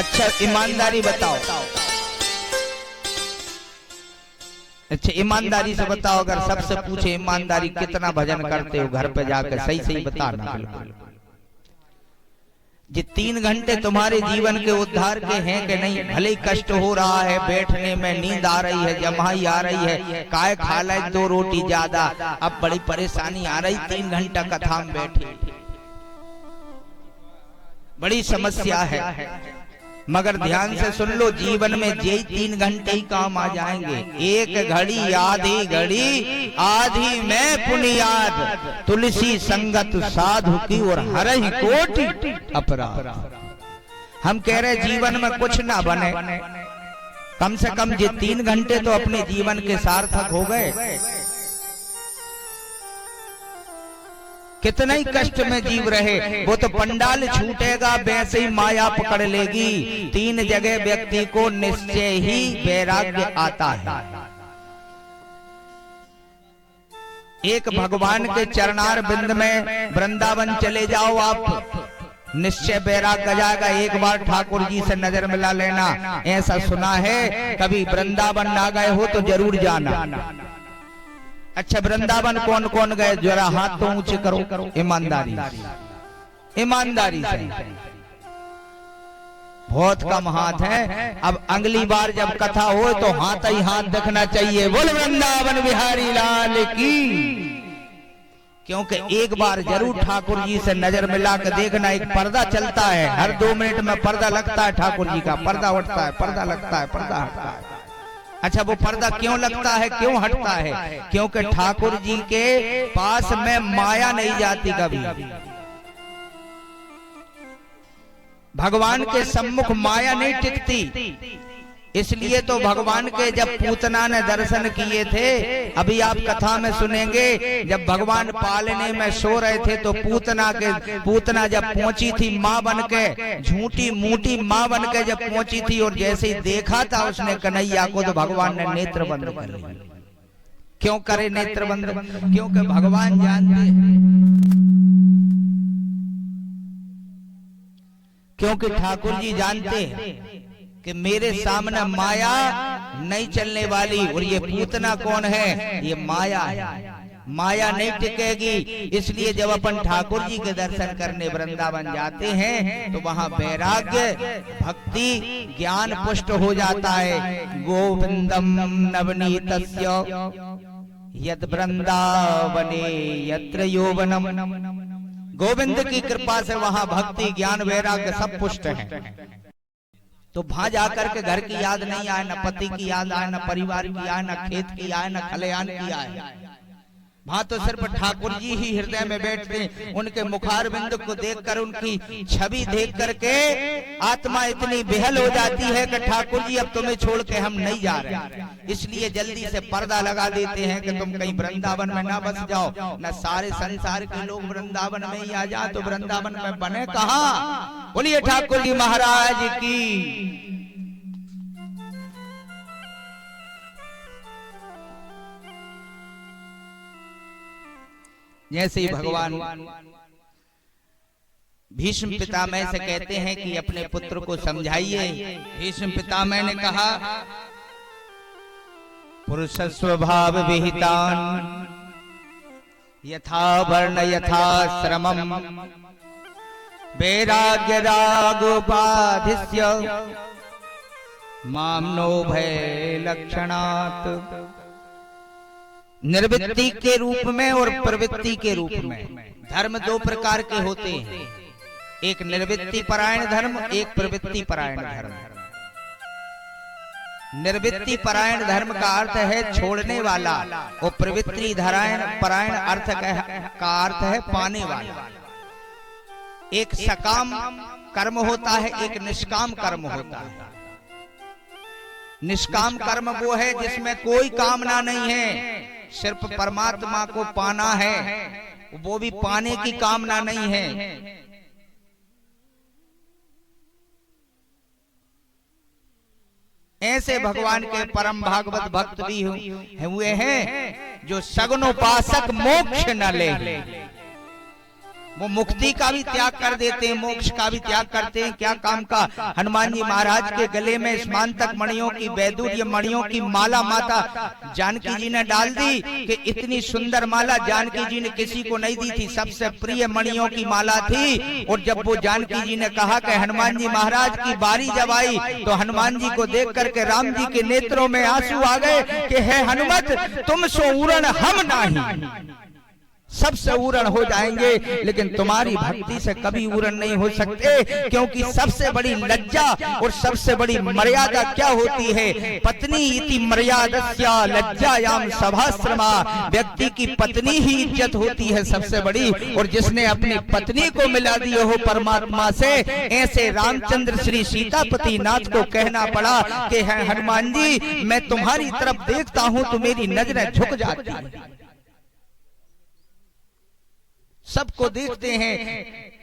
अच्छा ईमानदारी बताओ, अच्छा ईमानदारी से बताओ, अगर सबसे पूछे ईमानदारी कितना भजन करते हो घर पे जाकर, सही सही बताना। बिल्कुल ये 3 घंटे तुम्हारे जीवन के उद्धार के हैं कि नहीं? भले ही कष्ट हो रहा है, बैठने में नींद आ रही है, जमाई आ रही है, काय खा ले 2 रोटी ज्यादा, अब बड़ी परेशानी आ रही, 3 घंटा कथा में बैठी, बड़ी समस्या है। मगर ध्यान से सुन लो, जीवन में यही 3 घंटे ही काम आ जाएंगे। एक घड़ी आधी घड़ी आधी में पुनियाद, तुलसी संगत साधु की और हरहि कोटि अपराध। हम कह रहे जीवन में कुछ ना बने, कम से कम ये 3 घंटे तो अपने जीवन के सार्थक हो गए। कितना ही कष्ट में जीव रहे, वो तो पंडाल छूटेगा, वैसे ही माया पकड़ लेगी। 3 जगह व्यक्ति को निश्चय ही वैराग्य आता है। एक भगवान के चरणार बिंद में वृंदावन चले जाओ आप, निश्चय वैराग्य आ जाएगा। एक बार ठाकुर जी से नजर मिला लेना, ऐसा सुना है, कभी वृंदावन ना गए हो तो जरूर जाना। अच्छा वृंदावन कौन कौन गए, जरा हाथ तो ऊंचे करो, ईमानदारी ईमानदारी से। बहुत कम हाथ है। अब अगली बार जब कथा हो तो हाथ ही हाथ दिखना चाहिए। बोल वृंदावन बिहारी लाल की। क्योंकि एक बार जरूर ठाकुर जी से नजर मिला के देखना। एक पर्दा चलता है, हर 2 मिनट में पर्दा लगता है ठाकुर जी का, पर्दा उठता है, पर्दा लगता है, पर्दा हटता है। अच्छा वो पर्दा क्यों लगता है, क्यों हटता है? क्योंकि ठाकुर जी के पास में माया नहीं जाती कभी। भगवान के सम्मुख माया नहीं टिकती, इसलिए तो भगवान के जब पूतना ने दर्शन किए थे, अभी आप कथा में सुनेंगे, जब भगवान पालने में सो रहे थे तो पूतना जब पहुंची थी माँ बन के, झूठी मूठी माँ बन के जब पहुंची थी, और जैसे ही देखा था उसने कन्हैया को तो भगवान ने नेत्र बंद कर लिए। क्यों करे नेत्र बंद? क्योंकि भगवान जानते हैं, क्योंकि ठाकुर जी जानते हैं कि मेरे सामने माया नहीं चलने वाली। और ये पूतना कौन है? ये माया है, माया नहीं टिकेगी। इसलिए जब अपन ठाकुर जी के दर्शन करने वृंदावन जाते हैं तो वहां वैराग्य, भक्ति, ज्ञान पुष्ट हो जाता है। गोविंदम नवनीतस्य यद वृंदावने यत्र यौवनम। गोविंद की कृपा से वहां भक्ति, ज्ञान, वैराग्य सब पुष्ट है। तो वहां जाकर के घर की याद नहीं आए, न पति की याद आए, न परिवार की आए, न खेत की आए, न खलिहान की आए। वहां तो सिर्फ ठाकुर जी ही हृदय में बैठते। उनके मुखार बिंदु को देखकर, उनकी छवि देख करके आत्मा इतनी बेहल हो जाती है कि ठाकुर जी अब तुम्हें छोड़ के हम नहीं जा रहे। इसलिए जल्दी से पर्दा लगा देते हैं कि तुम कहीं वृंदावन में ना बस जाओ, न सारे संसार के लोग वृंदावन में ही आ जाए तो वृंदावन में बने कहाँ। बोलिए ठाकुर जी महाराज की। जैसे ही भगवान भीष्म पितामह से कहते हैं कि अपने पुत्र को समझाइए, भीष्म पितामह ने कहा, पुरुष स्वभाव विहितान यथा वर्ण यथा श्रमम वैराग्य रागोपाधिस्य माम नो भय लक्षणात्। निर्वृत्ति के रूप में और प्रवृत्ति के रूप में धर्म 2 प्रकार के होते हैं। एक निर्वृत्ति परायण धर्म, एक प्रवृत्ति परायण धर्म। निर्वृत्ति परायण धर्म का अर्थ है छोड़ने वाला, और प्रवृत्ति परायण अर्थ का अर्थ है पाने वाला। एक सकाम कर्म होता है, एक निष्काम कर्म होता है। निष्काम कर्म वो है जिसमें कोई कामना नहीं है, सिर्फ परमात्मा को पाना है, वो भी पाने की कामना नहीं है। ऐसे भगवान के परम भागवत भक्त भी हुए हैं जो सगुनोपासक मोक्ष न ले। वो मुक्ति का भी त्याग कर देते हैं, मोक्ष का भी त्याग करते हैं। क्या काम का? हनुमान जी महाराज के गले में स्मांतक मणियों की, वैदूर्य मणियों की माला माता जानकी जी ने डाल दी कि इतनी सुंदर माला जानकी जी ने किसी को नहीं दी थी, सबसे प्रिय मणियों की माला थी। और जब वो जानकी जी ने कहा कि हनुमान जी महाराज की बारी जब आई तो हनुमान जी को देख करके राम जी के नेत्रों में आंसू आ गए कि हे हनुमत, तुम सो उरण हम नहीं, सबसे उरण हो जाएंगे लेकिन तुम्हारी भक्ति से कभी उरण नहीं हो सकते। क्योंकि सबसे बड़ी लज्जा और सबसे बड़ी मर्यादा क्या होती है? पत्नी इति मर्यादस्या लज्जायाम सभाश्रमा। व्यक्ति की पत्नी ही इज्जत होती है सबसे बड़ी। और जिसने अपनी पत्नी को मिला दिया हो परमात्मा से, ऐसे रामचंद्र श्री सीतापति नाथ को कहना पड़ा कि हनुमान जी मैं तुम्हारी तरफ देखता हूं तो मेरी नजरें झुक जाती हैं। सबको देखते हैं।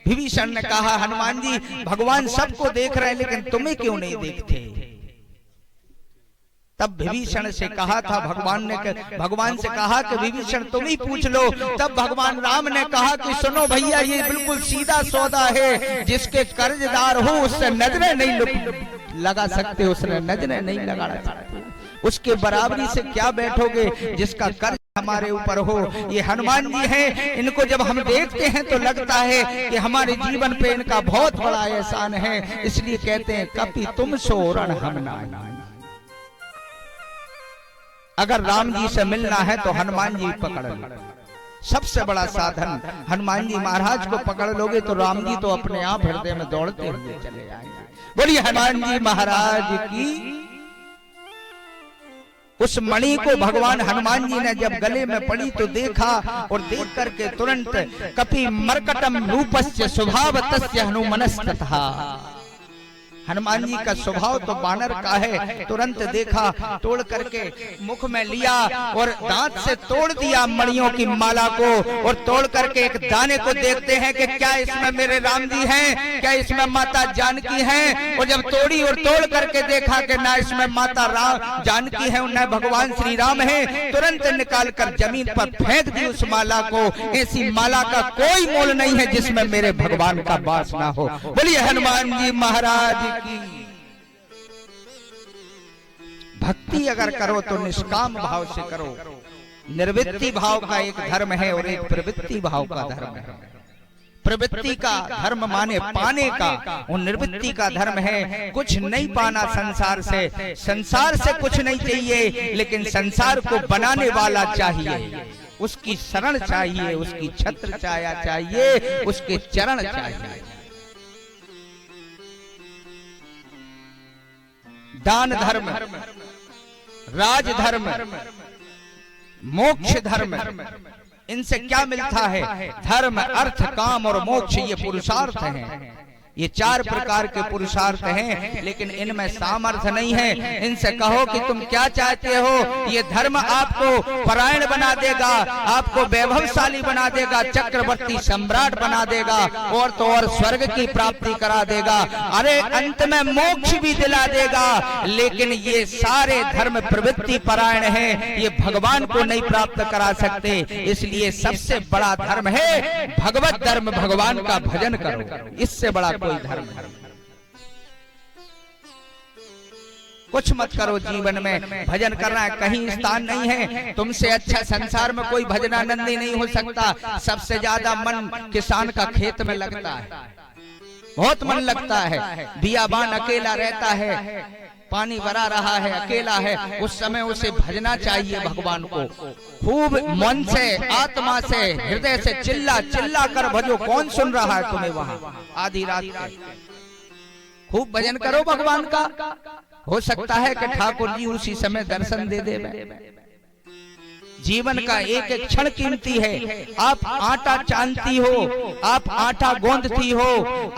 विभीषण ने कहा हनुमान जी भगवान सबको देख रहे हैं लेकिन तुम्हें क्यों नहीं देखते? तब विभीषण से कहा था भगवान से कहा कि विभीषण तुम ही पूछ लो। तब भगवान राम ने कहा कि सुनो भैया, ये बिल्कुल सीधा सौदा है। जिसके कर्जदार हो उससे नजरें नहीं लगा सकते, उसने नजरें नहीं लगा सकते। उसके बराबरी से क्या बैठोगे जिसका कर्ज हमारे ऊपर हो। ये हनुमान जी हैं, इनको जब हम देखते हैं तो लगता है कि हमारे जीवन पे इनका बहुत बड़ा एहसान है। इसलिए कहते हैं कपि तुम सोरण हम नाहि। अगर राम जी से मिलना है तो हनुमान जी पकड़ लो, सबसे बड़ा साधन। हनुमान जी महाराज को पकड़ लोगे तो राम जी तो अपने आप हृदय में दौड़ते हुए चले आएंगे। बोलिए हनुमान जी महाराज की। उस मणि को भगवान हनुमान जी ने जब गले में पड़ी तो देखा और देख करके तुरंत कपि मर्कटम रूपस्य स्वभावतस्य हनुमनस्तथा। हनुमान जी का स्वभाव तो बानर का है। तुरंत देखा, तोड़ करके मुख में लिया और दांत से तोड़ दिया मणियों की माला को। और तोड़ करके एक दाने को देखते हैं कि क्या इसमें मेरे राम जी हैं, क्या इसमें माता जानकी हैं। और जब तोड़ी और तोड़ करके देखा कि ना इसमें माता राम जानकी है न भगवान श्री राम है, तुरंत निकाल कर जमीन पर फेंक दी उस माला को। ऐसी माला का कोई मोल नहीं है जिसमें मेरे भगवान का वास ना हो। बोलिए हनुमान जी महाराज की। भक्ति अगर करो तो निष्काम भाव से करो। निर्वृत्ति भाव का एक धर्म है और एक प्रवृत्ति भाव का धर्म है। प्रवृत्ति का धर्म माने पाने का, और निर्वृत्ति का धर्म है कुछ नहीं पाना संसार से। संसार से कुछ नहीं चाहिए लेकिन संसार को बनाने वाला चाहिए। उसकी शरण चाहिए, उसकी छत्र छाया चाहिए, उसके चरण चाहिए। दान धर्म, राज धर्म, मोक्ष धर्म, इनसे क्या मिलता है? धर्म, अर्थ, काम और मोक्ष, ये पुरुषार्थ हैं। ये चार प्रकार के पुरुषार्थ हैं लेकिन इनमें सामर्थ्य नहीं है। इनसे कहो कि तुम क्या चाहते हो, ये धर्म आपको परायण बना देगा, आपको वैभवशाली बना देगा, चक्रवर्ती सम्राट बना देगा और तो और स्वर्ग की प्राप्ति करा देगा, अरे अंत में मोक्ष भी दिला देगा। लेकिन ये सारे धर्म प्रवृत्ति परायण हैं, ये भगवान को नहीं प्राप्त करा सकते। इसलिए सबसे बड़ा धर्म है भगवत धर्म, भगवान का भजन करो। इससे बड़ा कोई धर्म कुछ मत करो जीवन में। भजन करना है, कहीं स्थान नहीं है। तुमसे अच्छा संसार में कोई भजनानंदी नहीं हो सकता। सबसे ज्यादा मन किसान का खेत में लगता है, बहुत मन लगता है। बियाबान अकेला रहता है, पानी भरा रहा है, अकेला है, उस समय उसे भजना चाहिए भगवान को। खूब मन से, आत्मा से, हृदय से चिल्ला चिल्ला कर भजो। कौन सुन रहा है तुम्हें वहां आधी रात में? खूब भजन करो भगवान का। हो सकता है कि ठाकुर जी उसी समय दर्शन दे दे। जीवन का एक एक क्षण कीमती है। आप आटा चांदती हो, आप आटा गूंदती हो,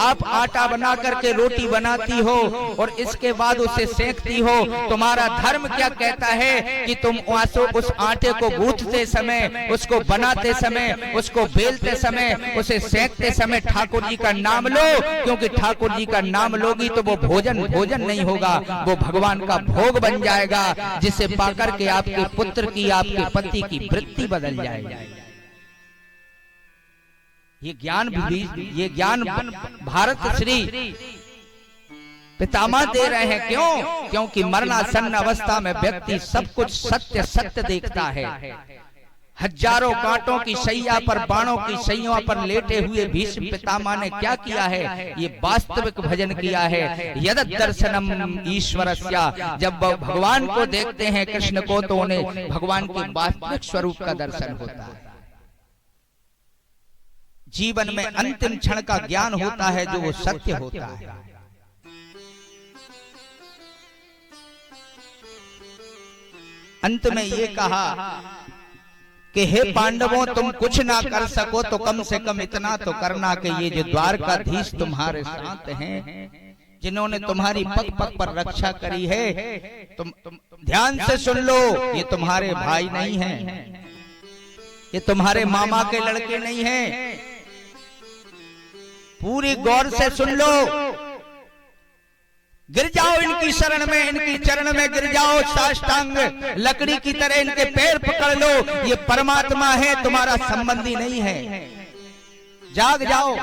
आप आटा बना करके रोटी बनाती हो और इसके बाद उसे सेंकती हो। तुम्हारा धर्म क्या कहता है कि तुम उस आटे को गूंथते समय, उसको बनाते समय, उसको बेलते समय, उसे सेंकते समय ठाकुर जी का नाम लो। क्योंकि ठाकुर जी का नाम लोगी तो वो भोजन नहीं होगा, वो भगवान का भोग बन जाएगा, जिसे पाकर के आपके पुत्र की, आपके पति की वृत्ति बदल जाएगी। ये ज्ञान भारत श्री पितामह दे रहे हैं। क्यों? क्योंकि मरणासन्न अवस्था में व्यक्ति सब कुछ सत्य सत्य देखता है। हजारों कांटों की शैया पर, बाणों की शैया पर लेटे हुए भीष्म पितामह ने क्या किया है? ये वास्तविक भजन किया है। यद दर्शनम ईश्वरस्या, जब भगवान को देखते हैं कृष्ण को, तो उन्हें भगवान के वास्तविक स्वरूप का दर्शन होता है। जीवन में अंतिम क्षण का ज्ञान होता है जो वो सत्य होता है। अंत में ये कहा कि हे पांडवों, तुम कुछ ना कर सको तो कम से कम इतना तो करना कि ये जो द्वारकाधीश तुम्हारे साथ हैं, जिन्होंने तुम्हारी पग पग पर रक्षा करी है, तुम ध्यान से सुन लो, ये तुम्हारे भाई नहीं हैं, ये तुम्हारे मामा के लड़के नहीं हैं। पूरी गौर से सुन लो, गिर जाओ इनकी शरण में, इनकी चरण में गिर जाओ, साष्टांग लकड़ी की तरह इनके पैर पकड़ लो। ये परमात्मा है, तुम्हारा संबंधी नहीं है। जाग जाओ।